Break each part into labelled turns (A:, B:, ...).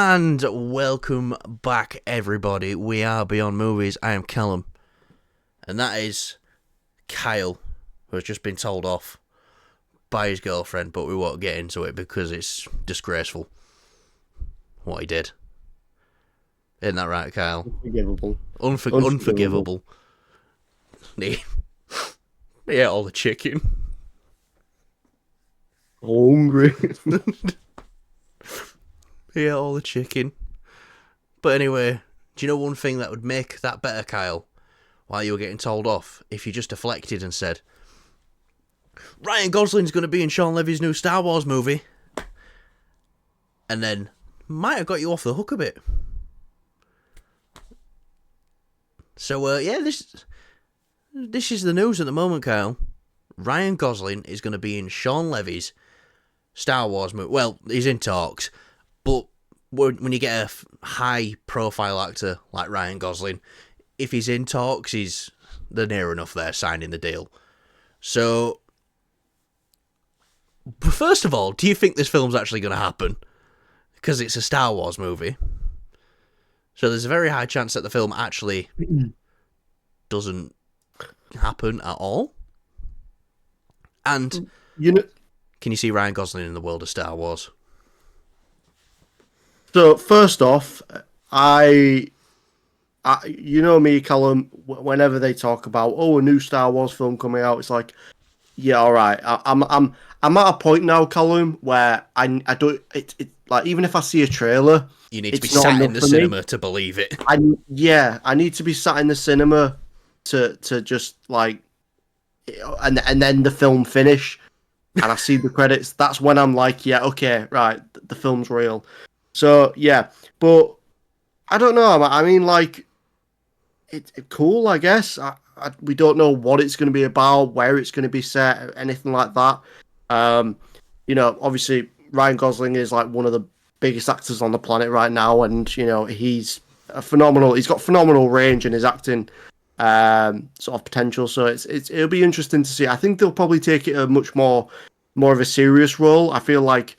A: And welcome back, everybody. We are Beyond Movies. I am Callum. And that is Kyle, who has just been told off by his girlfriend, but we won't get into it because it's disgraceful what he did. Isn't that right, Kyle?
B: Unforgivable.
A: Unforgivable. He ate all the chicken.
B: Hungry.
A: He ate all the chicken. But anyway, do you know one thing that would make that better, Kyle, while you were getting told off? If you just deflected and said, Ryan Gosling's going to be in Sean Levy's new Star Wars movie. And then might have got you off the hook a bit. So, this is the news at the moment, Kyle. Ryan Gosling is going to be in Sean Levy's Star Wars movie. Well, he's in talks, but when you get a high-profile actor like Ryan Gosling, if he's in talks, they're near enough there signing the deal. So, first of all, do you think this film's actually going to happen? Because it's a Star Wars movie. So there's a very high chance that the film actually doesn't happen at all. And can you see Ryan Gosling in the world of Star Wars?
B: So first off, I you know me, Callum. Whenever they talk about a new Star Wars film coming out, it's like, yeah, all right. I'm at a point now, Callum, where I don't. It like even if I see a trailer,
A: you need to be sat in the cinema to believe it.
B: I need to be sat in the cinema to just like, and then the film finish, and I see the credits. That's when I'm like, yeah, okay, right, the film's real. So yeah, but I don't know. I mean, like, it's cool, I guess. We don't know what it's going to be about, where it's going to be set, anything like that. Obviously Ryan Gosling is like one of the biggest actors on the planet right now, and he's got phenomenal range in his acting sort of potential. So it'll be interesting to see. I think they'll probably take it a much more of a serious role. I feel like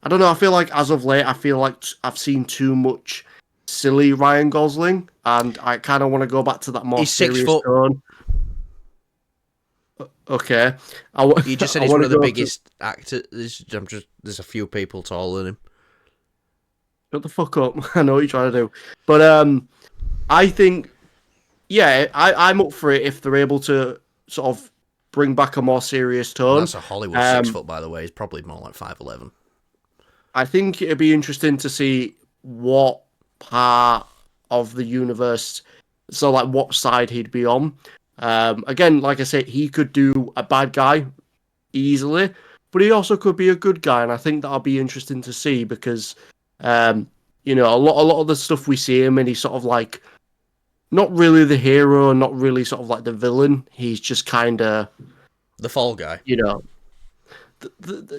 B: as of late, I feel like I've seen too much silly Ryan Gosling, and I kind of want to go back to that more serious tone. Okay.
A: You just said he's one of the biggest actors. There's a few people taller than him.
B: Shut the fuck up. I know what you're trying to do. But I think, yeah, I'm up for it if they're able to sort of bring back a more serious tone.
A: That's a Hollywood 6 foot, by the way. He's probably more like 5'11".
B: I think it'd be interesting to see what part of the universe, so like what side he'd be on. Again, like I said, he could do a bad guy easily, but he also could be a good guy, and I think that'll be interesting to see because, a lot of the stuff we see him, and he's sort of like not really the hero, not really sort of like the villain. He's just kind of
A: the fall guy,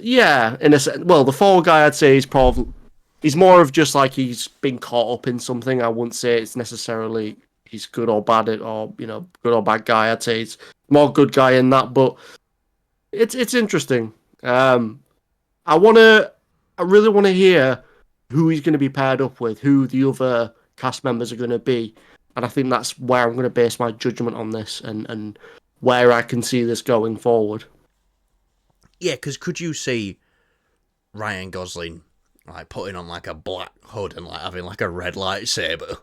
B: yeah, in a sense. Well, the fall guy, I'd say, he's more of just like he's been caught up in something. I wouldn't say it's necessarily he's good or bad or good or bad guy. I'd say it's more good guy in that, but it's interesting. I really want to hear who he's going to be paired up with, who the other cast members are going to be, and I think that's where I'm going to base my judgment on this and where I can see this going forward.
A: Yeah, because could you see Ryan Gosling like putting on like a black hood and like having like a red lightsaber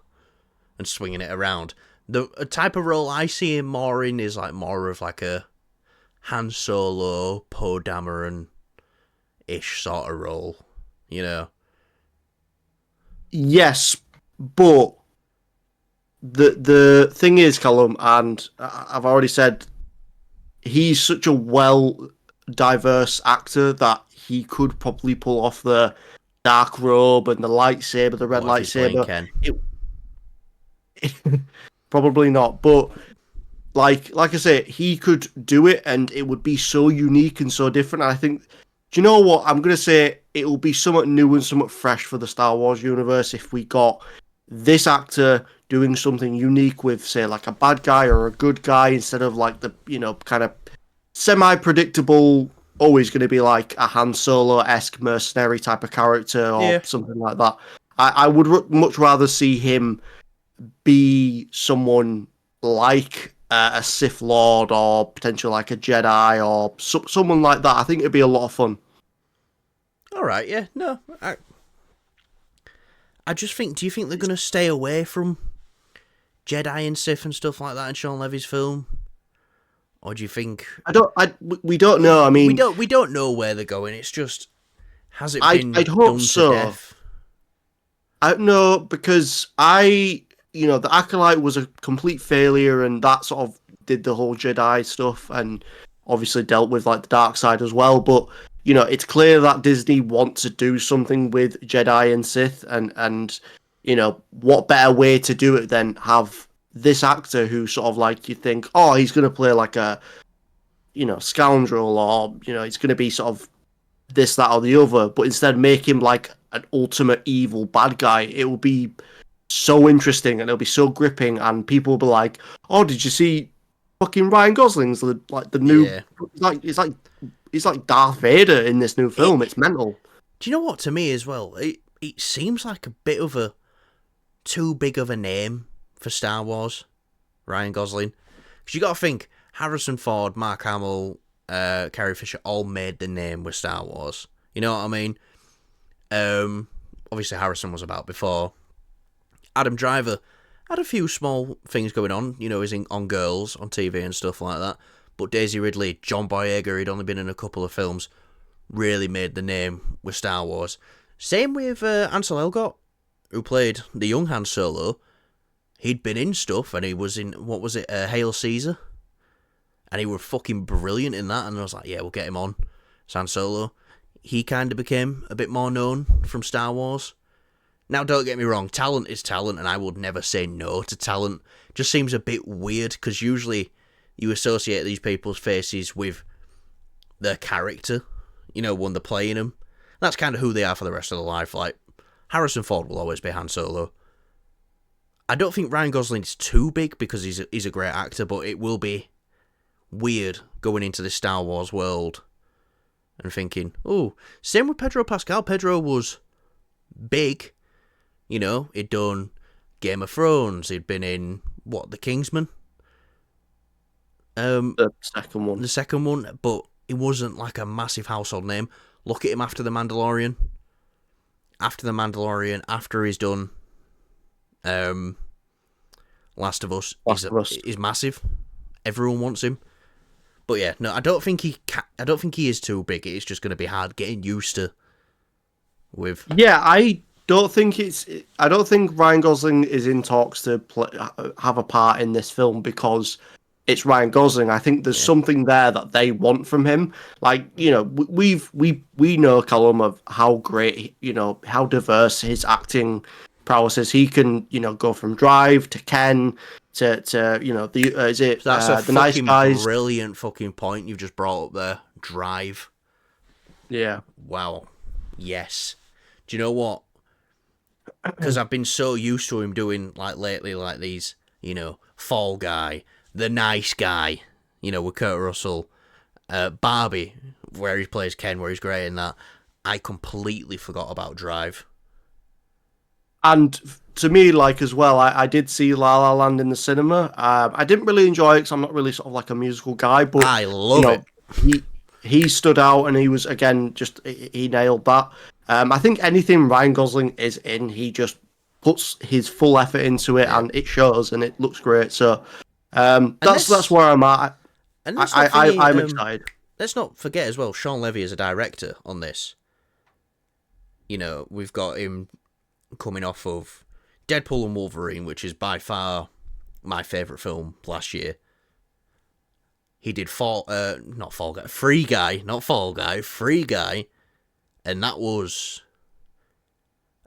A: and swinging it around? The type of role I see him more in is like more of like a Han Solo, Poe Dameron-ish sort of role,
B: Yes, but the thing is, Callum, and I've already said, he's such a diverse actor that he could probably pull off the dark robe and the lightsaber, the red lightsaber. Probably not, but like I say, he could do it, and it would be so unique and so different. And I think, do you know what? I'm gonna say it will be somewhat new and somewhat fresh for the Star Wars universe if we got this actor doing something unique with, say, like a bad guy or a good guy instead of like the kind of semi-predictable, always going to be like a Han Solo-esque mercenary type of character or something like that. I would much rather see him be someone like a Sith Lord or potentially like a Jedi or someone like that. I think it'd be a lot of fun.
A: All right, yeah, no, I just think. Do you think they're gonna stay away from Jedi and Sith and stuff like that in Sean Levy's film, or do you think
B: We don't know. I
A: we
B: mean,
A: don't know where they're going? It's just has it
B: I'd
A: been
B: hope
A: done to
B: so.
A: death?
B: I don't know because the Acolyte was a complete failure, and that sort of did the whole Jedi stuff, and obviously dealt with like the dark side as well. But it's clear that Disney wants to do something with Jedi and Sith, and what better way to do it than have this actor who sort of like you think, oh, he's gonna play like a scoundrel, or he's gonna be sort of this, that, or the other, but instead make him like an ultimate evil bad guy. It will be so interesting and it'll be so gripping, and people will be like, "Oh, did you see fucking Ryan Gosling's the new
A: Yeah.
B: it's like Darth Vader in this new film. It's mental."
A: Do you know what? To me as well, it seems like a bit of a too big of a name for Star Wars, Ryan Gosling. Because you got to think Harrison Ford, Mark Hamill, Carrie Fisher all made the name with Star Wars. You know what I mean? Obviously Harrison was about before. Adam Driver had a few small things going on. He's on Girls on TV and stuff like that. But Daisy Ridley, John Boyega, he'd only been in a couple of films, really made the name with Star Wars. Same with Ansel Elgort, who played the young Han Solo. He'd been in stuff, and he was in, what was it, Hail Caesar? And he was fucking brilliant in that, and I was like, yeah, we'll get him on. Han Solo. He kind of became a bit more known from Star Wars. Now, don't get me wrong, talent is talent, and I would never say no to talent. Just seems a bit weird, because usually you associate these people's faces with their character, when they're playing them. That's kind of who they are for the rest of their life. Like, Harrison Ford will always be Han Solo. I don't think Ryan Gosling's too big, because he's a great actor, but it will be weird going into this Star Wars world and thinking, oh, same with Pedro Pascal. Pedro was big, he'd done Game of Thrones, he'd been in, The Kingsman?
B: The second one.
A: The second one, but he wasn't like a massive household name. Look at him after The Mandalorian. After he's done Last of Us, he's massive. Everyone wants him. But yeah, no, I don't think he is too big. It's just going to be hard getting used to. With
B: I don't think Ryan Gosling is in talks to have a part in this film because it's Ryan Gosling. I think there's something there that they want from him. Like, we know Callum of how great, how diverse his acting prowess is. He can, go from Drive to Ken to
A: that's a
B: the Nice
A: fucking
B: Guys.
A: brilliant fucking point you've just brought up there. Drive.
B: Yeah.
A: Wow. Yes. Do you know what? Because I've been so used to him doing lately these, Fall Guy, The Nice Guy, with Kurt Russell, Barbie, where he plays Ken, where he's great in that. I completely forgot about Drive.
B: And to me, as well, I did see La La Land in the cinema. I didn't really enjoy it because I'm not really sort of like a musical guy, but
A: I love it.
B: He stood out, and he was, again, he nailed that. I think anything Ryan Gosling is in, he just puts his full effort into it, and it shows, and it looks great. So that's where I'm at.
A: And
B: I'm excited.
A: Let's not forget as well, Sean Levy is a director on this. We've got him coming off of Deadpool and Wolverine, which is by far my favourite film last year. He did Free Guy, not Fall Guy, Free Guy, and that was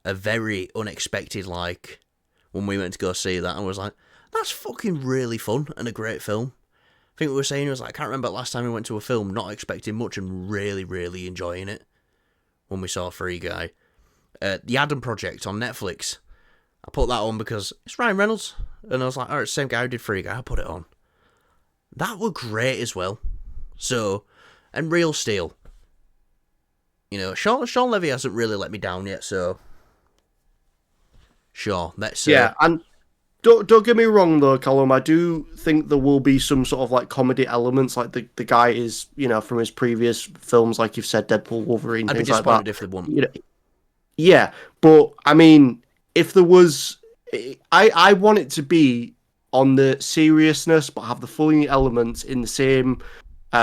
A: a very unexpected, when we went to go see that, and I was like, that's fucking really fun and a great film. I think we were saying, I can't remember last time we went to a film not expecting much and really, really enjoying it when we saw Free Guy. The Adam Project on Netflix. I put that on because it's Ryan Reynolds, and I was like, alright, same guy who did Free Guy, I'll put it on. That were great as well. So, and Real Steel. Sean Levy hasn't really let me down yet, so Sure, let's.
B: Yeah, and don't get me wrong though, Callum. I do think there will be some sort of like comedy elements, like the guy is, from his previous films, like you've said, Deadpool, Wolverine,
A: I'd be
B: things like that.
A: disappointed if they won't.
B: You know, yeah, but I mean, if there was, I want it to be on the seriousness, but have the funny elements in the same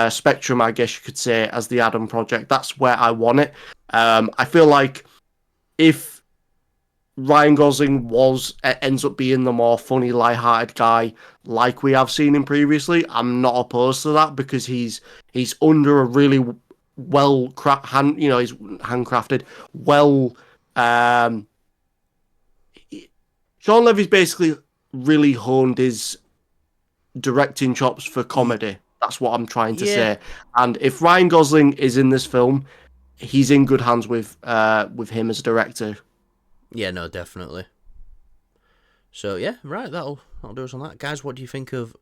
B: spectrum, I guess you could say, as the Adam Project. That's where I want it. I feel like if Ryan Gosling ends up being the more funny, light-hearted guy like we have seen him previously, I'm not opposed to that because he's under a really he's handcrafted, well. Um, Sean Levy's basically really honed his directing chops for comedy. That's what I'm trying to
A: Yeah.
B: say. And if Ryan Gosling is in this film, he's in good hands with him as a director.
A: Yeah, no, definitely. So yeah, right. That'll do us on that, guys. What do you think of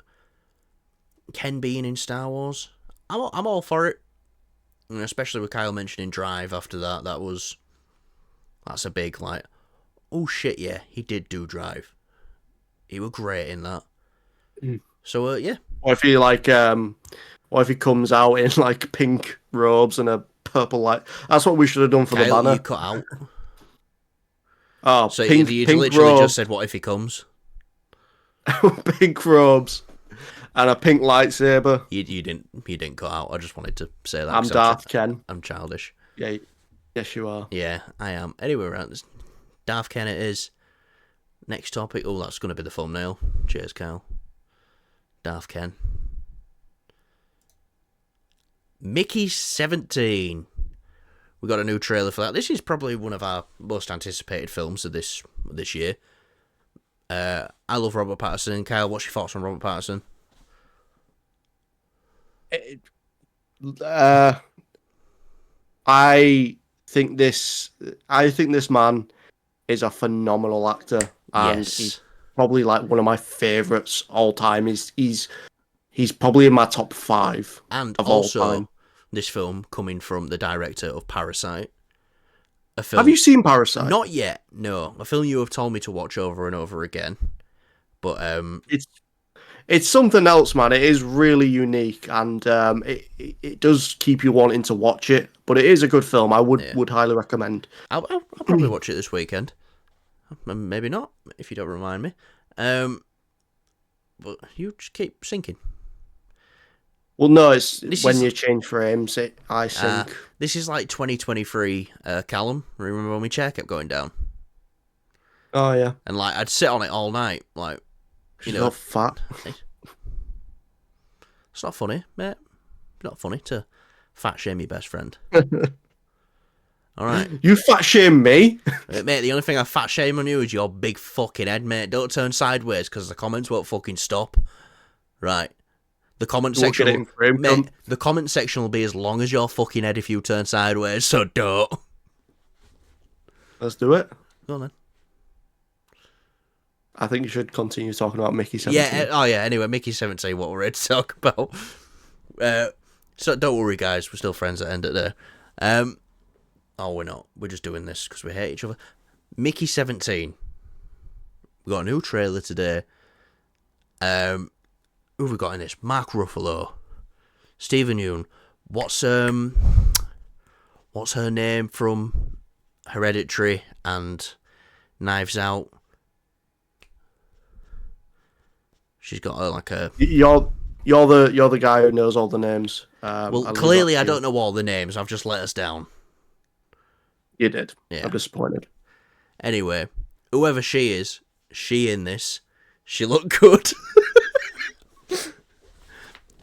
A: Ken being in Star Wars? I'm all for it, and especially with Kyle mentioning Drive. After that, that's a big like. Oh shit! Yeah, he did do Drive. He was great in that. So yeah.
B: Or if he or if he comes out in like pink robes and a purple light. That's what we should have done for
A: Kyle,
B: the banner.
A: you cut out.
B: Oh,
A: So
B: pink
A: you
B: pink
A: literally
B: robes,
A: just said, "What if he comes?"
B: pink robes, and a pink lightsaber.
A: You didn't cut out. I just wanted to say that.
B: I'm
A: 'Cause
B: Darth Ken.
A: I'm childish.
B: Yeah, yes you are.
A: Yeah, I am. Anyway, right, Darth Ken it is. Next topic. Oh, that's going to be the thumbnail. Cheers, Kyle. Darth Ken. Mickey 17. We got a new trailer for that. This is probably one of our most anticipated films of this year. I love Robert Pattinson. Kyle, what's your thoughts on Robert Pattinson?
B: I think this man is a phenomenal actor, and
A: Yes.
B: he's probably like one of my favorites all time. He's probably in my top 5
A: And
B: of
A: also,
B: all time.
A: this film coming from the director of Parasite. A film.
B: Have you seen Parasite?
A: Not yet, no. A film you have told me to watch over and over again. But
B: It's something else, man. It is really unique, and it does keep you wanting to watch it. But it is a good film. I would highly recommend.
A: I'll probably watch it this weekend. Maybe not, if you don't remind me. But you just keep sinking.
B: Well, no, it's
A: This
B: when
A: is-
B: you change frames, I sink.
A: This is like 2023 Callum. Remember when we chair kept going down?
B: Oh yeah,
A: And like I'd sit on it all night. Like,
B: she's not fat.
A: It's not funny, mate. Not funny to fat shame your best friend. All right.
B: You fat shame me.
A: Mate, the only thing I fat shame on you is your big fucking head, mate. Don't turn sideways because the comments won't fucking stop. Right. The comment
B: You won't
A: section,
B: get it in frame,
A: mate,
B: cunt.
A: the comment section will be as long as your fucking head if you turn sideways. So don't.
B: Let's do it.
A: Go on then.
B: I think you should continue talking about Mickey 17.
A: Yeah. Oh yeah. Anyway, Mickey 17. What we're here to talk about. So don't worry, guys. We're still friends at the end of the day. Oh, we're not. We're just doing this because we hate each other. Mickey 17. We got a new trailer today. Who have we got in this? Mark Ruffalo, Stephen Yeun. What's her name from Hereditary and Knives Out? She's got like a.
B: You're the guy who knows all the names.
A: Well, clearly I don't know all the names. I've just let us down.
B: You did.
A: Yeah.
B: I'm disappointed.
A: Anyway, whoever she is, she in this, she looked good.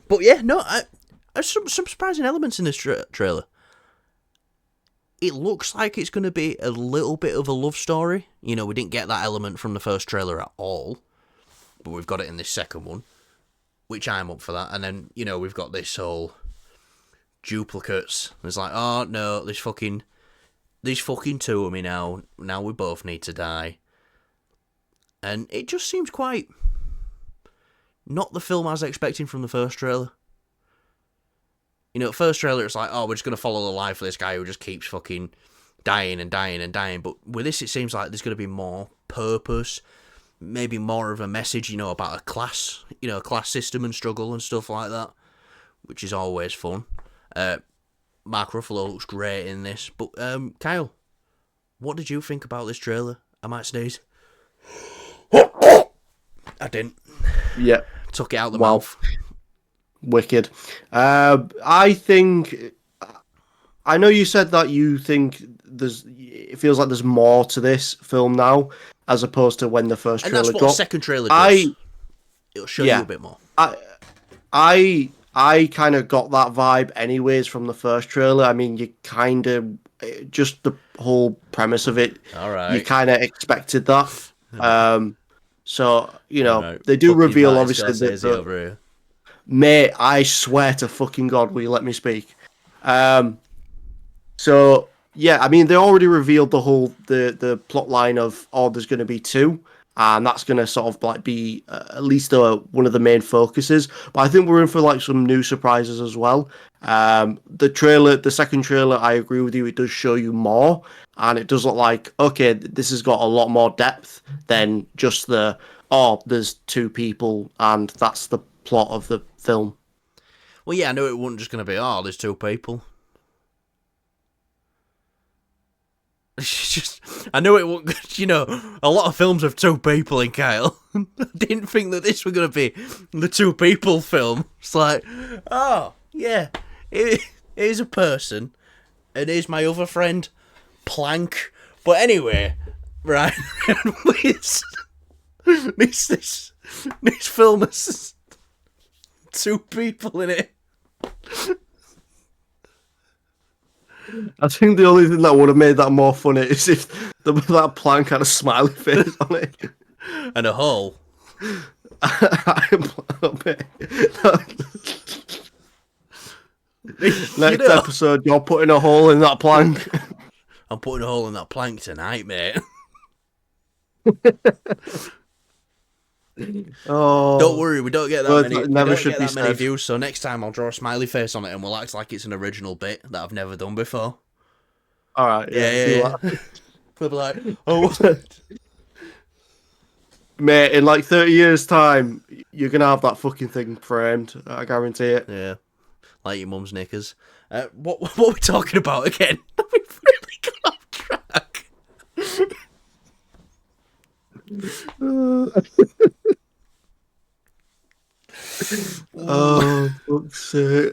A: But yeah, no, there's some surprising elements in this trailer. It looks like it's going to be a little bit of a love story. You know, we didn't get that element from the first trailer at all, but we've got it in this second one, which I'm up for that. And then, you know, we've got this whole duplicates. It's like, oh no, there's fucking two of me now. Now we both need to die. And it just seems quite not the film I was expecting from the first trailer. You know, first trailer, it's like, oh, we're just going to follow the life of this guy who just keeps fucking dying and dying and dying. But with this, it seems like there's going to be more purpose, maybe more of a message, about a class, class system and struggle and stuff like that, which is always fun. Mark Ruffalo looks great in this. But, Kyle, what did you think about this trailer? I might sneeze. I didn't.
B: Yeah.
A: Took it out the mouth.
B: Wicked. I think... I know you said that you think it feels like there's more to this film now, as opposed to when the first trailer
A: dropped. And that's what the second trailer does. It'll show you a bit more.
B: I kind of got that vibe anyways from the first trailer. I mean, you kind of... Just the whole premise of it.
A: All right.
B: You kind of expected that. So,
A: Right.
B: they do
A: Fucking
B: reveal,
A: Martin
B: obviously,
A: Scorsese over here.
B: Mate, I swear to fucking God, will you let me speak? So, yeah, I mean, they already revealed the plot line of, there's going to be two, and that's going to sort of, like, be at least one of the main focuses. But I think we're in for, like, some new surprises as well. The second trailer, I agree with you, it does show you more, and it does look like, okay, this has got a lot more depth than just there's two people, and that's the plot of the film.
A: Well, yeah, I knew it wasn't just going to be, there's two people. I knew it wasn't, a lot of films have two people in, Kyle. I didn't think that this was going to be the two people film. It's like, yeah, here's a person, and here's my other friend, Plank. But anyway, right, this film has two people in it.
B: I think the only thing that would have made that more funny is if that Plank had a smiley face on it.
A: And a hole.
B: Next episode, you're putting a hole in that plank.
A: I'm putting a hole in that plank tonight, mate. Don't worry, we don't get that many views, so next time I'll draw a smiley face on it and we'll act like it's an original bit that I've never done before.
B: Alright, yeah.
A: We'll be like, oh,
B: mate, in like 30 years' time, you're going to have that fucking thing framed. I guarantee it.
A: Yeah. Like your mum's knickers. What are we talking about again? We've really got off track.
B: Oh, fuck's sake.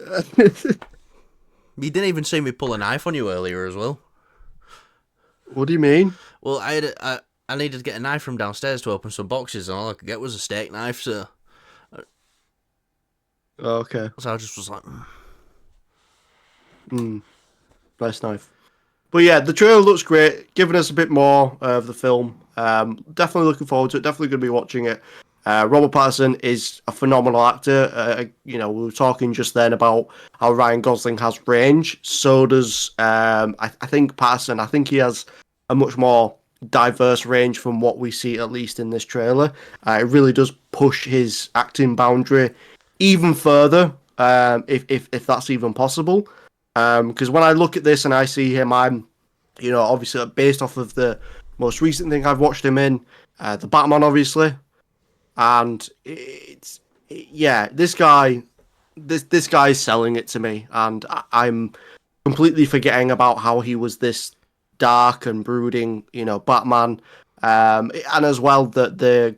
A: You didn't even see me pull a knife on you earlier as well.
B: What do you mean?
A: Well, I needed to get a knife from downstairs to open some boxes, and all I could get was a steak knife, so...
B: Okay.
A: So I just was like...
B: Nice knife. But yeah, the trailer looks great, giving us a bit more of the film. Definitely looking forward to it, definitely going to be watching it. Robert Pattinson is a phenomenal actor. We were talking just then about how Ryan Gosling has range. So does, I think Pattinson. I think he has a much more diverse range from what we see, at least in this trailer. It really does push his acting boundary even further, if that's even possible. Because when I look at this and I see him, I'm, obviously based off of the most recent thing I've watched him in, the Batman, obviously. And this guy is selling it to me, and I'm completely forgetting about how he was this dark and brooding, Batman, and as well the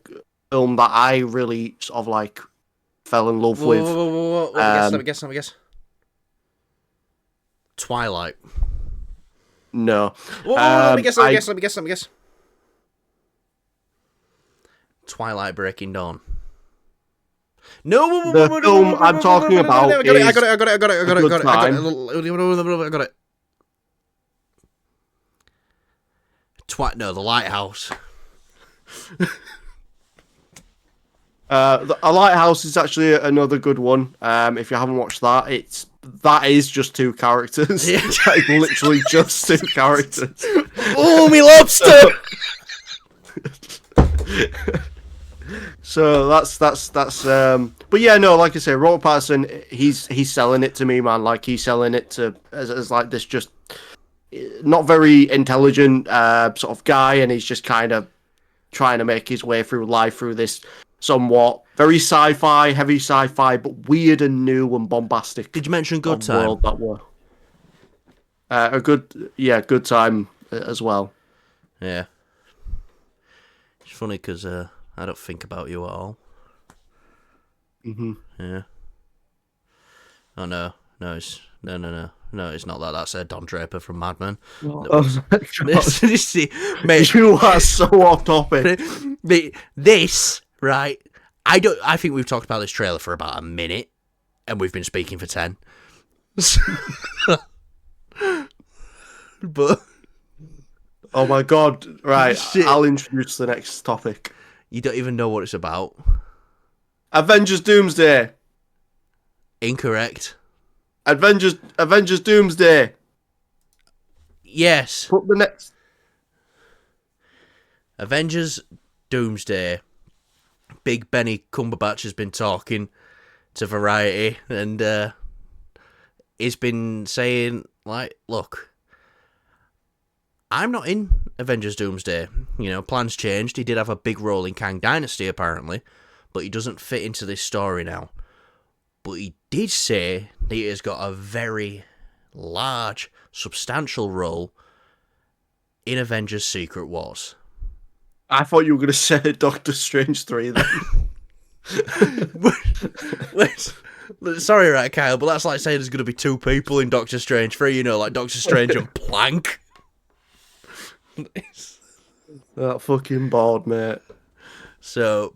B: film that I really sort of like fell in love with.
A: Let me guess. Twilight.
B: No.
A: Let me guess. Twilight Breaking Dawn. No,
B: the film I'm talking about
A: I got it. The Lighthouse.
B: A Lighthouse is actually another good one. If you haven't watched that, that is just two characters.
A: Yeah.
B: Like, literally just two characters.
A: Oh, me lobster!
B: So that's but yeah, no, like I say, Robert Pattinson, he's selling it to me, man. Like, he's selling it to as like this just not very intelligent sort of guy, and he's just kind of trying to make his way through life through this somewhat very sci-fi, heavy sci-fi, but weird and new and bombastic
A: Did you mention Good
B: of
A: Time?
B: world that were good time as well.
A: Yeah. It's funny because I don't think about you at all.
B: Mm-hmm.
A: Yeah. Oh no, it's no, it's not that. That's Don Draper from Mad Men.
B: Oh my God.
A: See, mate,
B: You are so off topic.
A: this right. I think we've talked about this trailer for about a minute, and we've been speaking for 10. But
B: Oh my God! Right,
A: shit,
B: I'll introduce the next topic.
A: you don't even know what it's about.
B: Avengers Doomsday.
A: Incorrect.
B: Avengers Doomsday.
A: Yes.
B: Put the next.
A: Avengers Doomsday. Big Benny Cumberbatch has been talking to Variety, and he's been saying, like, look, I'm not in Avengers Doomsday. You know, plans changed. He did have a big role in Kang Dynasty, apparently, but he doesn't fit into this story now. But he did say that he has got a very large, substantial role in Avengers Secret Wars.
B: I thought you were going to say Doctor Strange 3 then.
A: Sorry, right, Kyle, but that's like saying there's going to be 2 people in Doctor Strange 3, you know, like Doctor Strange and Plank.
B: That fucking bored, mate.
A: So,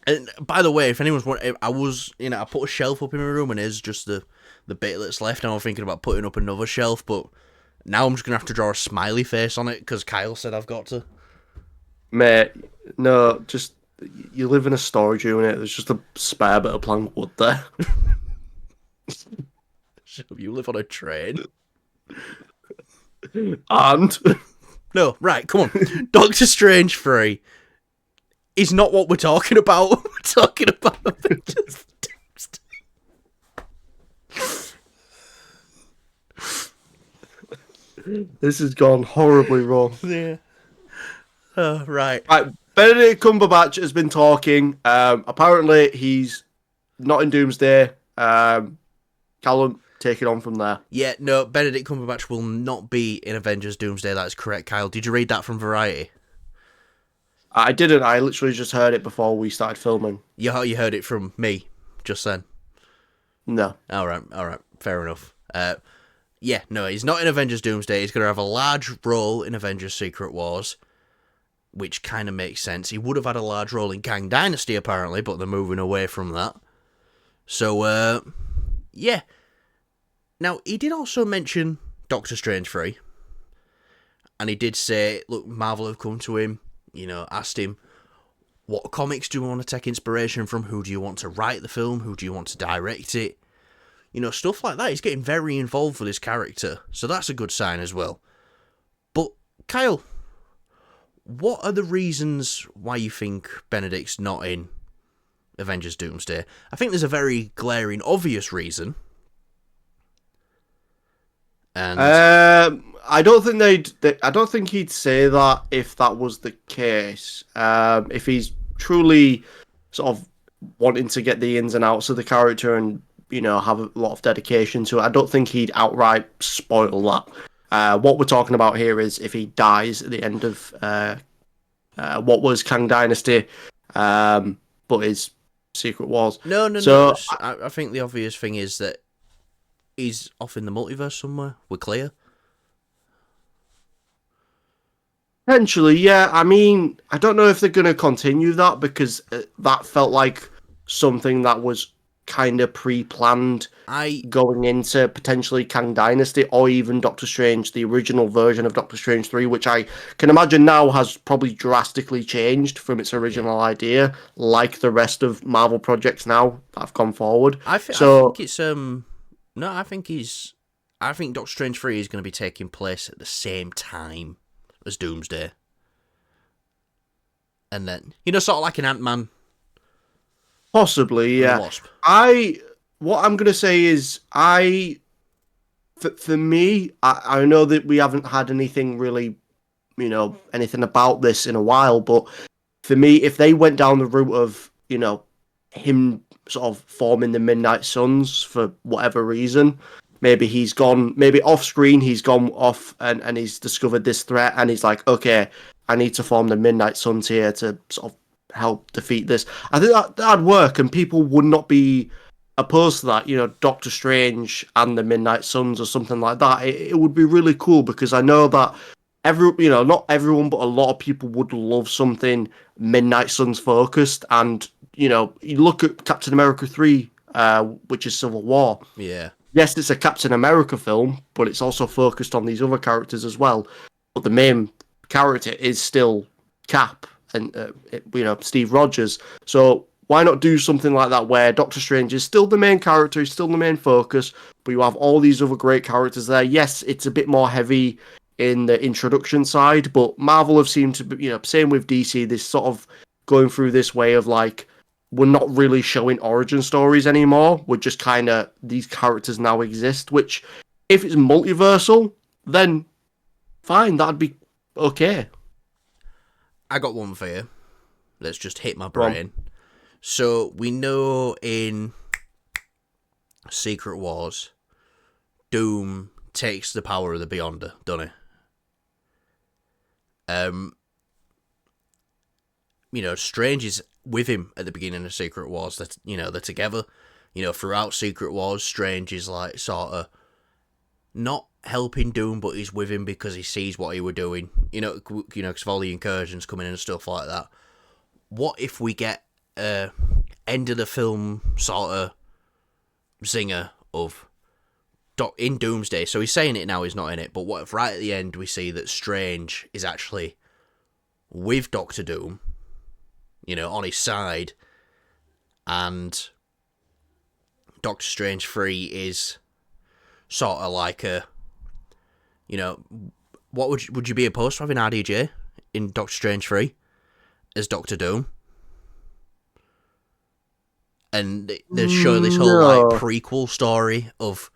A: and by the way, if anyone's wondering, I put a shelf up in my room and it's just the bit that's left, and I'm thinking about putting up another shelf, but now I'm just going to have to draw a smiley face on it because Kyle said I've got to.
B: Mate, no, just you live in a storage unit. There's just a spare bit of plank wood there.
A: You live on a train.
B: And
A: No, right, come on. Doctor Strange 3 is not what we're talking about. We're talking about Avengers Doomsday.
B: this has gone horribly wrong.
A: Yeah. Oh, right.
B: Right, Benedict Cumberbatch has been talking. Apparently, he's not in Doomsday. Callum, take it on from there.
A: Yeah, no, Benedict Cumberbatch will not be in Avengers Doomsday. That is correct, Kyle. Did you read that from Variety?
B: I didn't. I literally just heard it before we started filming.
A: You heard it from me just then.
B: No.
A: All right, fair enough. Yeah, no, he's not in Avengers Doomsday. He's going to have a large role in Avengers Secret Wars, which kind of makes sense. He would have had a large role in Kang Dynasty, apparently, but they're moving away from that. So, yeah. Now, he did also mention Doctor Strange 3. And he did say, look, Marvel have come to him, you know, asked him, what comics do you want to take inspiration from? Who do you want to write the film? Who do you want to direct it? You know, stuff like that. He's getting very involved with his character. So that's a good sign as well. But, Kyle, what are the reasons why you think Benedict's not in Avengers Doomsday? I think there's a very glaring, obvious reason. And
B: I don't think I don't think he'd say that if that was the case. If he's truly sort of wanting to get the ins and outs of the character and, you know, have a lot of dedication to it, I don't think he'd outright spoil that. What we're talking about here is if he dies at the end of what was Kang Dynasty, but is Secret Wars.
A: No.
B: So
A: I think the obvious thing is that he's off in the multiverse somewhere. We're clear.
B: potentially, yeah. I mean, I don't know if they're going to continue that because that felt like something that was kind of pre-planned going into potentially Kang Dynasty or even Doctor Strange, the original version of Doctor Strange 3, which I can imagine now has probably drastically changed from its original idea, like the rest of Marvel projects now that have gone forward.
A: I think it's no, I think Doctor Strange 3 is going to be taking place at the same time as Doomsday. And then, you know, sort of like an Ant-Man.
B: Possibly, yeah.
A: Wasp.
B: What I'm gonna say is, for me, I know that we haven't had anything really anything about this in a while. But for me, if they went down the route of him sort of forming the Midnight Suns for whatever reason, maybe he's gone, maybe off screen he's gone off and he's discovered this threat and he's like, okay, I need to form the Midnight Suns here to sort of help defeat this. I think that'd work, and people would not be opposed to that. Doctor Strange and the Midnight Suns or something like that. It would be really cool because I know that not everyone, but a lot of people would love something Midnight Suns focused. And you look at Captain America 3, which is Civil War.
A: Yeah.
B: Yes, it's a Captain America film, but it's also focused on these other characters as well. But the main character is still Cap and Steve Rogers. So why not do something like that where Doctor Strange is still the main character, he's still the main focus, but you have all these other great characters there. Yes, it's a bit more heavy in the introduction side, but Marvel have seemed to be, same with DC, this sort of going through this way of like, we're not really showing origin stories anymore. We're just kind of, these characters now exist, which if it's multiversal, then fine, that'd be okay.
A: I got one for you. Let's just hit my
B: Go on.
A: brain. So we know in Secret Wars, Doom takes the power of the Beyonder, doesn't he? Strange is with him at the beginning of Secret Wars. That they're together. Throughout Secret Wars, Strange is like sort of not helping Doom, but he's with him because he sees what he were doing. Because of all the incursions coming in and stuff like that. What if we get end of the film sort of zinger of in Doomsday? So he's saying it now, he's not in it. But what if right at the end we see that Strange is actually with Doctor Doom, on his side, and Doctor Strange 3 is sort of like a, what would you be opposed to having RDJ in Doctor Strange 3 as Doctor Doom? And they show this whole like prequel story of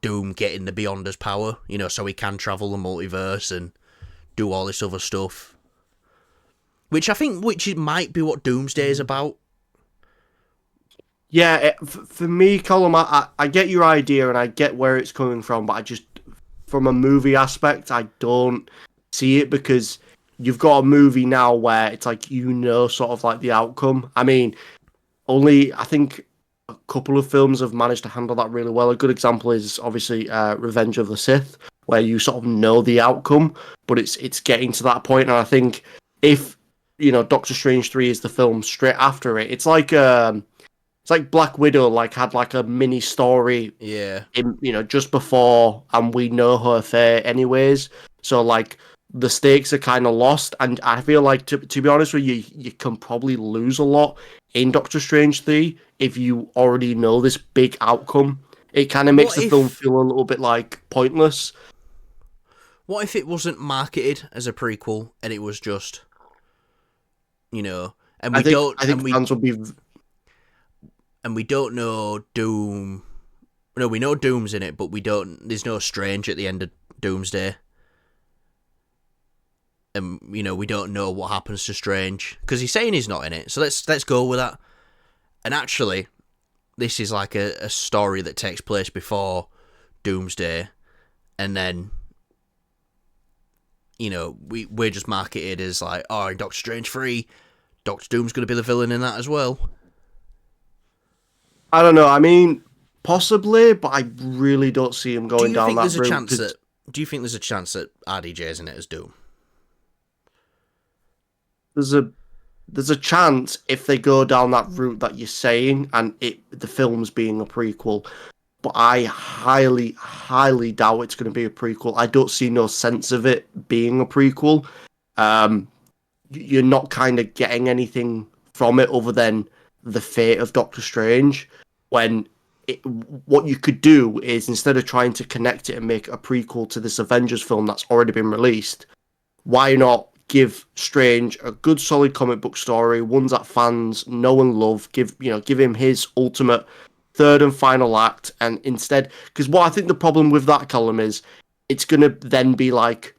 A: Doom getting the Beyonder's power, so he can travel the multiverse and do all this other stuff. Which might be what Doomsday is about.
B: Yeah, for me, Colin, I get your idea and I get where it's coming from, but I just, from a movie aspect, I don't see it because you've got a movie now where it's like, sort of like the outcome. I mean, I think a couple of films have managed to handle that really well. A good example is obviously Revenge of the Sith, where you sort of know the outcome, but it's getting to that point. And I think if Doctor Strange 3 is the film straight after it, it's like Black Widow had like a mini story,
A: Yeah,
B: in just before, and we know her fate anyways. So like the stakes are kind of lost, and I feel like to be honest with you, you can probably lose a lot in Doctor Strange 3 if you already know this big outcome. It kind of makes the film feel a little bit like pointless.
A: What if it wasn't marketed as a prequel and it was just, and
B: I think fans will be.
A: And we don't know Doom. No, we know Doom's in it, but there's no Strange at the end of Doomsday. And, we don't know what happens to Strange. Because he's saying he's not in it. So let's go with that. And actually, this is like a story that takes place before Doomsday. And then, we're just marketed as like, oh, in Doctor Strange 3, Doctor Doom's going to be the villain in that as well.
B: I don't know. I mean, possibly, but I really don't see him going down that route.
A: Do you think there's a chance that RDJ's in it as Doom?
B: There's a chance if they go down that route that you're saying, and the film's being a prequel. But I highly, highly doubt it's going to be a prequel. I don't see no sense of it being a prequel. You're not kind of getting anything from it other than the fate of Doctor Strange, when what you could do is, instead of trying to connect it and make a prequel to this Avengers film that's already been released, why not give Strange a good solid comic book story, ones that fans know and love, give him his ultimate third and final act, and instead, because what I think the problem with that column is, it's going to then be like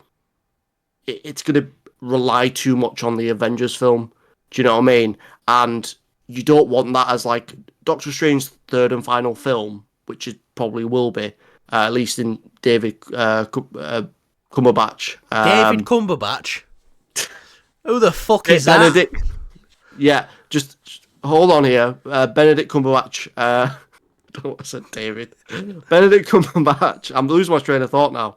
B: it's going to rely too much on the Avengers film. Do you know what I mean? And you don't want that as like Doctor Strange's third and final film, which it probably will be, at least in David Cumberbatch.
A: David Cumberbatch? Who the fuck is that?
B: Benedict, yeah, just hold on here. Benedict Cumberbatch. I don't know what I said, David. Benedict Cumberbatch. I'm losing my train of thought now.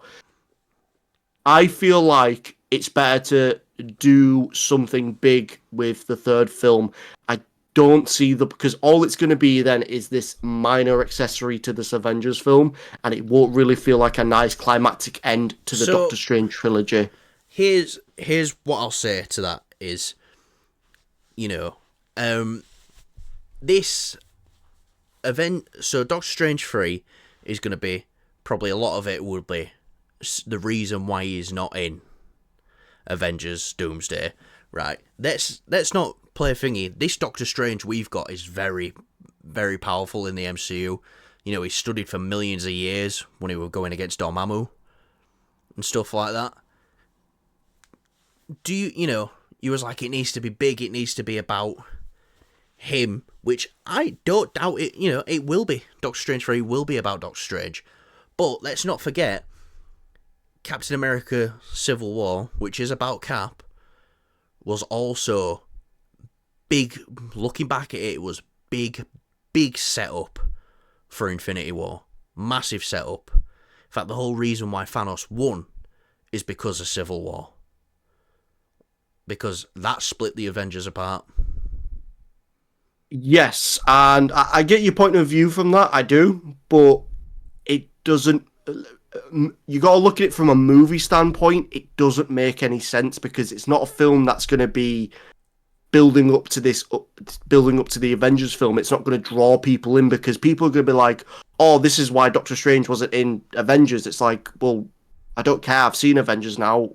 B: I feel like it's better to do something big with the third film. I don't see because all it's going to be then is this minor accessory to this Avengers film, and it won't really feel like a nice climactic end to the
A: So-
B: Doctor Strange trilogy.
A: Here's what I'll say to that is, this event. So Doctor Strange 3 is going to be probably a lot of it would be the reason why he's not in Avengers Doomsday, right? Let's not play thingy. This Doctor Strange we've got is very, very powerful in the MCU. He studied for millions of years when he was going against Dormammu and stuff like that. Do you was like, it needs to be big, it needs to be about him, which I don't doubt it, it will be. Doctor Strange 3 will be about Doctor Strange. But let's not forget, Captain America Civil War, which is about Cap, was also big. Looking back at it, it was big setup for Infinity War. Massive setup. In fact, the whole reason why Thanos won is because of Civil War. Because that split the Avengers apart.
B: Yes, and I get your point of view from that. I do, but it doesn't. You got to look at it from a movie standpoint. It doesn't make any sense because it's not a film that's going to be building up to building up to the Avengers film. It's not going to draw people in because people are going to be like, "Oh, this is why Doctor Strange wasn't in Avengers." It's like, well, I don't care. I've seen Avengers now.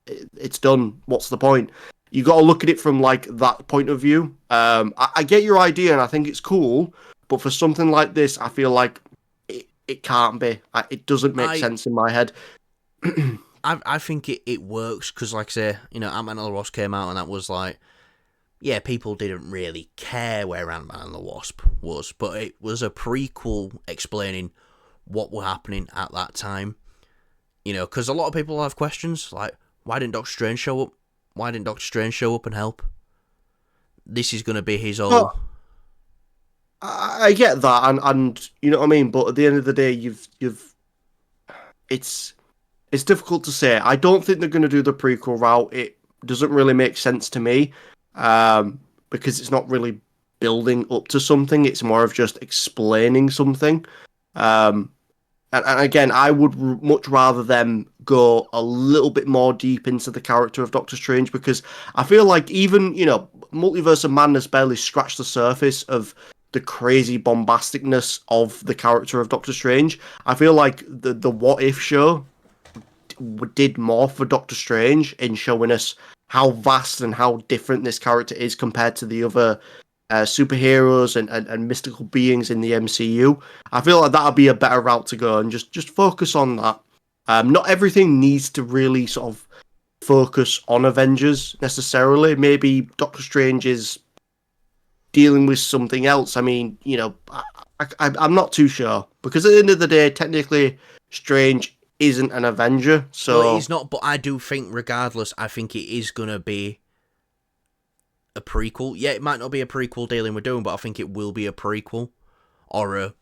B: It's done. What's the point? You got to look at it from like that point of view. I get your idea and I think it's cool, but for something like this, I feel like it can't be. It doesn't make sense in my head.
A: I think it works because, like I say, Ant-Man and the Wasp came out and that was like, yeah, people didn't really care where Ant-Man and the Wasp was, but it was a prequel explaining what was happening at that time. Because a lot of people have questions like, why didn't Doctor Strange show up? Why didn't Doctor Strange show up and help? This is going to be his own.
B: Well, I get that, and you know what I mean. But at the end of the day, it's difficult to say. I don't think they're going to do the prequel route. It doesn't really make sense to me, because it's not really building up to something. It's more of just explaining something. And again, I would much rather them go a little bit more deep into the character of Doctor Strange because I feel like even, Multiverse of Madness barely scratched the surface of the crazy bombasticness of the character of Doctor Strange. I feel like the What If show did more for Doctor Strange in showing us how vast and how different this character is compared to the other superheroes and mystical beings in the MCU. I feel like that would be a better route to go and just focus on that. Not everything needs to really sort of focus on Avengers necessarily. Maybe Doctor Strange is dealing with something else. I mean, I'm not too sure because at the end of the day, technically, Strange isn't an Avenger. So
A: well, he's not, but I do think, regardless, I think it is going to be a prequel. Yeah, it might not be a prequel dealing with Doom, but I think it will be a prequel or a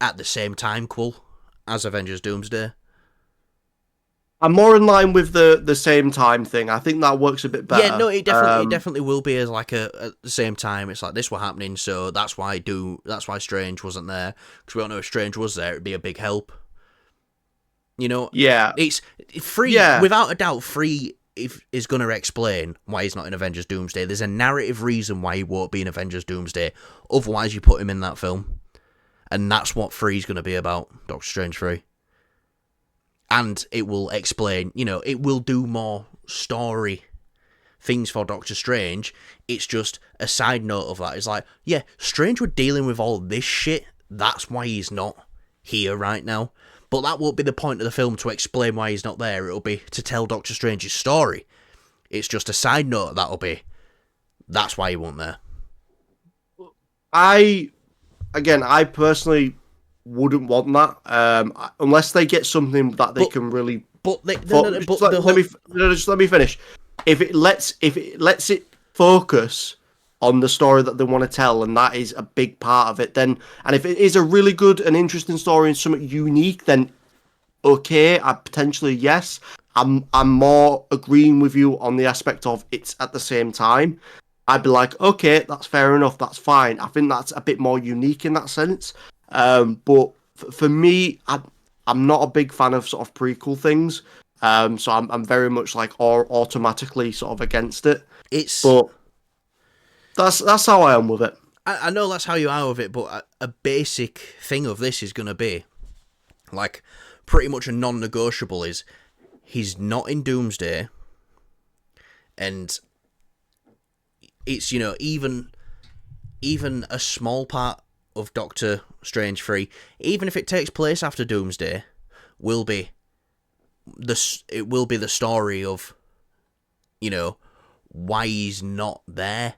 A: at the same time quel as Avengers Doomsday.
B: I'm more in line with the same time thing. I think that works a bit better.
A: Yeah, no, it definitely will be as like at the same time. It's like this were happening, so that's why Strange wasn't there because we all know if Strange was there, it'd be a big help.
B: Yeah,
A: it's free.
B: Yeah.
A: Without a doubt, free is going to explain why he's not in Avengers Doomsday. There's a narrative reason why he won't be in Avengers Doomsday. Otherwise, you put him in that film. And that's what Free's going to be about, Doctor Strange 3. And it will explain, it will do more story things for Doctor Strange. It's just a side note of that. It's like, yeah, Strange were dealing with all this shit. That's why he's not here right now. But that won't be the point of the film to explain why he's not there. It'll be to tell Doctor Strange's story. It's just a side note that'll be. That's why he wasn't there.
B: I personally wouldn't want that unless they get something that they can really.
A: But
B: let me finish. If it lets it focus on the story that they want to tell, and that is a big part of it, then, and if it is a really good and interesting story and something unique, then okay, I potentially yes. I'm more agreeing with you on the aspect of it's at the same time. I'd be like, okay, that's fair enough, that's fine. I think that's a bit more unique in that sense. But for me, I'm not a big fan of sort of prequel things. So I'm very much like automatically sort of against it. But that's how I am with it.
A: I know that's how you are with it, but a basic thing of this is going to be, like, pretty much a non-negotiable is he's not in Doomsday, and it's, you know, even a small part of Doctor Strange 3, even if it takes place after Doomsday, will be the story of, you know, why he's not there.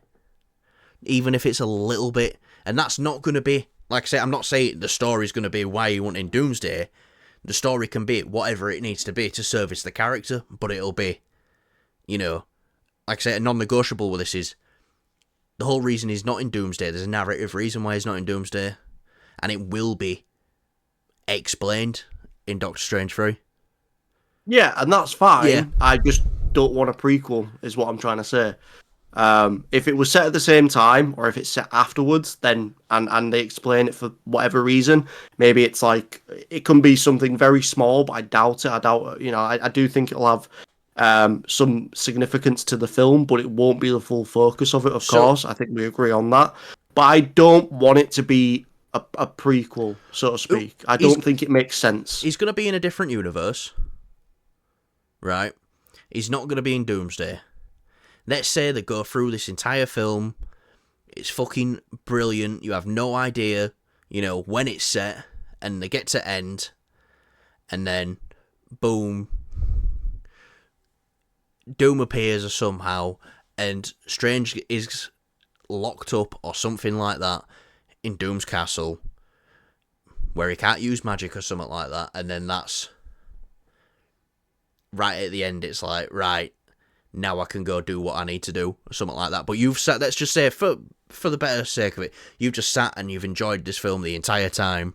A: Even if it's a little bit, and that's not going to be, like I say, I'm not saying the story's going to be why he wasn't in Doomsday. The story can be whatever it needs to be to service the character, but it'll be, you know, like I say, a non-negotiable with this is the whole reason he's not in Doomsday. There's a narrative reason why he's not in Doomsday, and it will be explained in Doctor Strange 3.
B: Yeah, and that's fine.
A: Yeah.
B: I just don't want a prequel, is what I'm trying to say. If it was set at the same time, or if it's set afterwards, then and they explain it for whatever reason, maybe it's like it can be something very small, but I doubt it. I do think it'll have some significance to the film, but it won't be the full focus of it. Of course, I think we agree on that. But I don't want it to be a prequel, so to speak. I don't think it makes sense.
A: He's going to be in a different universe, right? He's not going to be in Doomsday. Let's say they go through this entire film. It's fucking brilliant. You have no idea, you know, when it's set, and they get to end, and then, boom, Doom appears somehow, and Strange is locked up or something like that in Doom's castle, where he can't use magic or something like that, and then that's right at the end. It's like, right, now I can go do what I need to do, or something like that. But you've sat, let's just say, for the better sake of it, you've just sat and you've enjoyed this film the entire time.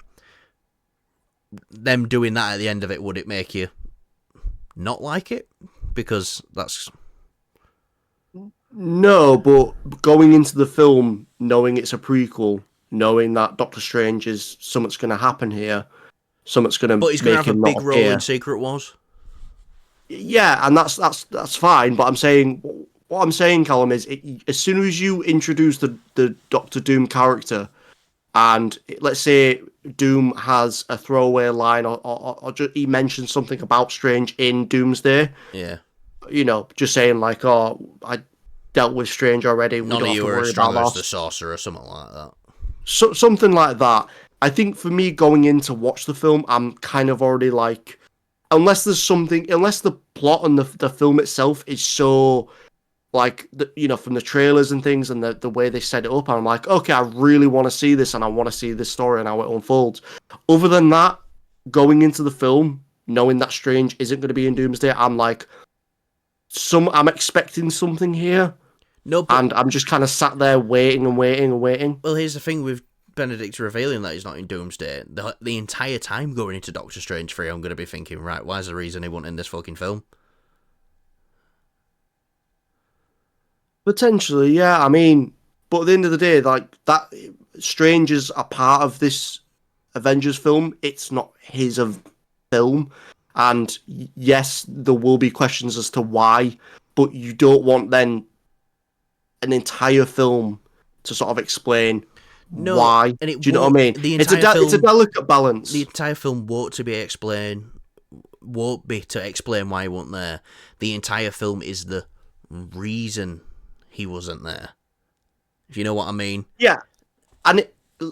A: Them doing that at the end of it, would it make you not like it? Because that's...
B: No, but going into the film, knowing it's a prequel, knowing that Doctor Strange is something's going to happen here, something's going to
A: But he's going to have a big role
B: appear.
A: in Secret Wars.
B: Yeah, and that's fine. But what I'm saying, Callum, is as soon as you introduce the Doctor Doom character, and let's say Doom has a throwaway line, or just, he mentions something about Strange in Doomsday.
A: Yeah.
B: You know, just saying like, "Oh, I dealt with Strange already. We
A: None
B: don't
A: of
B: have
A: you
B: to
A: are
B: worry
A: as strong
B: about
A: as
B: that."
A: the Sorcerer, or something like that.
B: So something like that. I think for me, going in to watch the film, I'm kind of already like, unless the plot and the film itself is so like, from the trailers and things and the way they set it up, I'm like, okay, I really want to see this, and I want to see this story and how it unfolds. Other than that, going into the film, knowing that Strange isn't going to be in Doomsday, I'm like, I'm expecting something here.
A: No, but...
B: and I'm just kind of sat there waiting and waiting and waiting.
A: Well, here's the thing with Benedict revealing that he's not in Doomsday. The entire time going into Doctor Strange 3, I'm going to be thinking, right, why's the reason he wasn't in this fucking film?
B: Potentially, yeah. I mean, but at the end of the day, like, that Strange is a part of this Avengers film. It's not his film. And yes, there will be questions as to why, but you don't want then an entire film to sort of explain why.
A: And it
B: Do you know what I mean? It's a delicate balance.
A: The entire film won't be to explain why he wasn't there. The entire film is the reason he wasn't there. If you know what I mean.
B: Yeah, and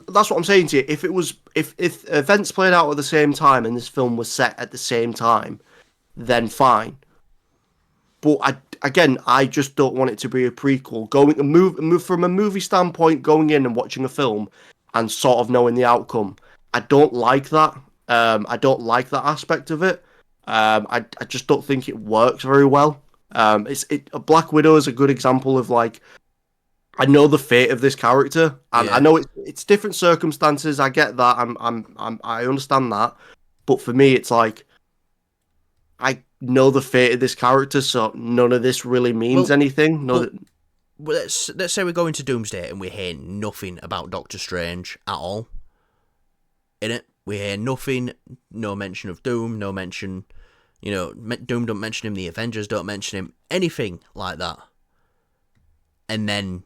B: that's what I'm saying to you. If it was, if events played out at the same time and this film was set at the same time, then fine. But I just don't want it to be a prequel. Going and move from a movie standpoint, going in and watching a film, and sort of knowing the outcome. I don't like that. I don't like that aspect of it. I just don't think it works very well. Black Widow is a good example of like, I know the fate of this character, and
A: Yeah.
B: I know it's different circumstances. I get that. I understand that, but for me, it's like I know the fate of this character, so none of this really means
A: Well,
B: anything. No,
A: but- Well, let's say we go into Doomsday and we hear nothing about Doctor Strange at all. In it, we hear nothing. No mention of Doom. No mention. Doom don't mention him. The Avengers don't mention him. Anything like that. And then,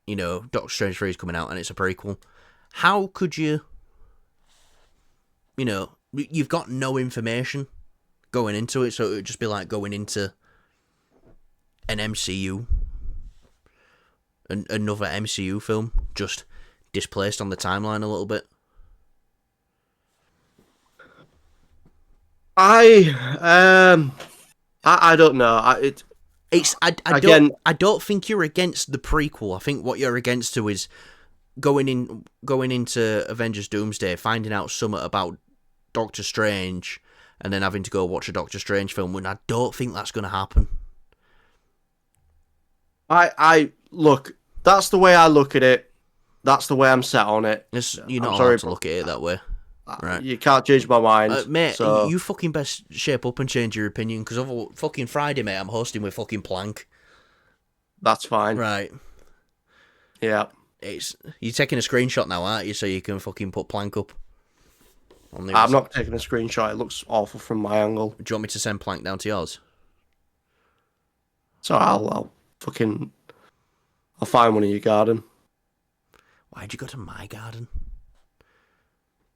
A: Doctor Strange 3 is coming out and it's a prequel. How could you? You've got no information going into it, so it would just be like going into an MCU. Another MCU film, just displaced on the timeline a little bit.
B: I don't know.
A: I don't think you're against the prequel. I think what you're against to is going into Avengers Doomsday, finding out something about Doctor Strange, and then having to go watch a Doctor Strange film. When I don't think that's going to happen.
B: I look. That's the way I look at it. That's the way I'm set on it.
A: You're not
B: I'm sorry,
A: allowed to look at it that way. Right.
B: You can't change my mind,
A: mate.
B: so...
A: You fucking best shape up and change your opinion, because over fucking Friday, mate, I'm hosting with fucking Plank.
B: That's fine.
A: Right.
B: Yeah.
A: You're taking a screenshot now, aren't you? So you can fucking put Plank up.
B: I'm not taking a screenshot. It looks awful from my angle.
A: Do you want me to send Plank down to yours?
B: So I'll find one in your garden.
A: Why'd you go to my garden?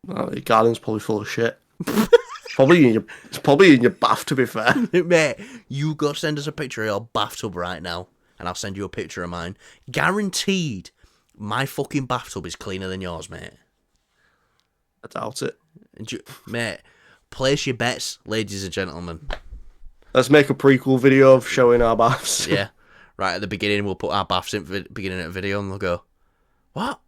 B: Well, your garden's probably full of shit. It's probably in your bath, to be fair.
A: Mate, you go send us a picture of your bathtub right now, and I'll send you a picture of mine. Guaranteed, my fucking bathtub is cleaner than yours, mate.
B: I doubt it.
A: Mate, place your bets, ladies and gentlemen.
B: Let's make a prequel video of showing our baths.
A: Yeah. Right at the beginning, we'll put our baths in the beginning of the video, and they'll go, what?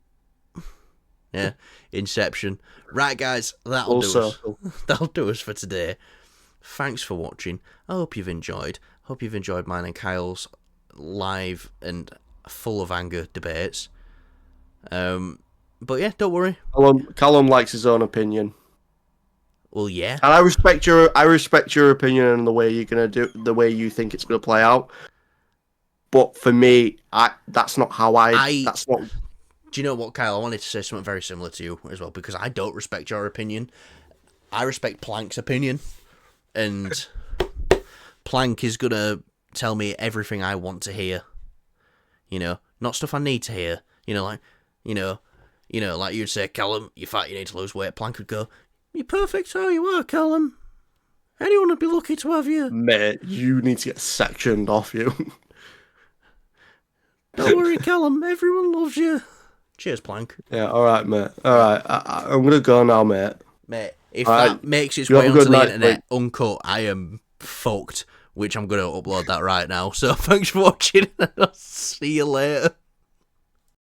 A: Yeah, Inception. Right, guys, that'll do us. That'll do us for today. Thanks for watching. I hope you've enjoyed. Hope you've enjoyed mine and Kyle's live and full of anger debates. But yeah, don't worry.
B: Callum likes his own opinion.
A: Well, yeah.
B: And I respect your opinion and the way the way you think it's gonna play out. But for me, that's not how that's not.
A: Do you know what, Kyle? I wanted to say something very similar to you as well, because I don't respect your opinion. I respect Plank's opinion, and Plank is gonna tell me everything I want to hear. Not stuff I need to hear. Like you'd say, Callum, you're fat, you need to lose weight. Plank would go, you're perfect how you are, Callum. Anyone would be lucky to have you.
B: Mate, you need to get sectioned off you.
A: Don't worry, Callum. Everyone loves you. Cheers, Plank.
B: Yeah, all right, mate. All right, I'm gonna go now, mate.
A: Mate, if that makes its way onto the internet uncut, I am fucked. Which I'm gonna upload that right now. So thanks for watching, and I'll see you later.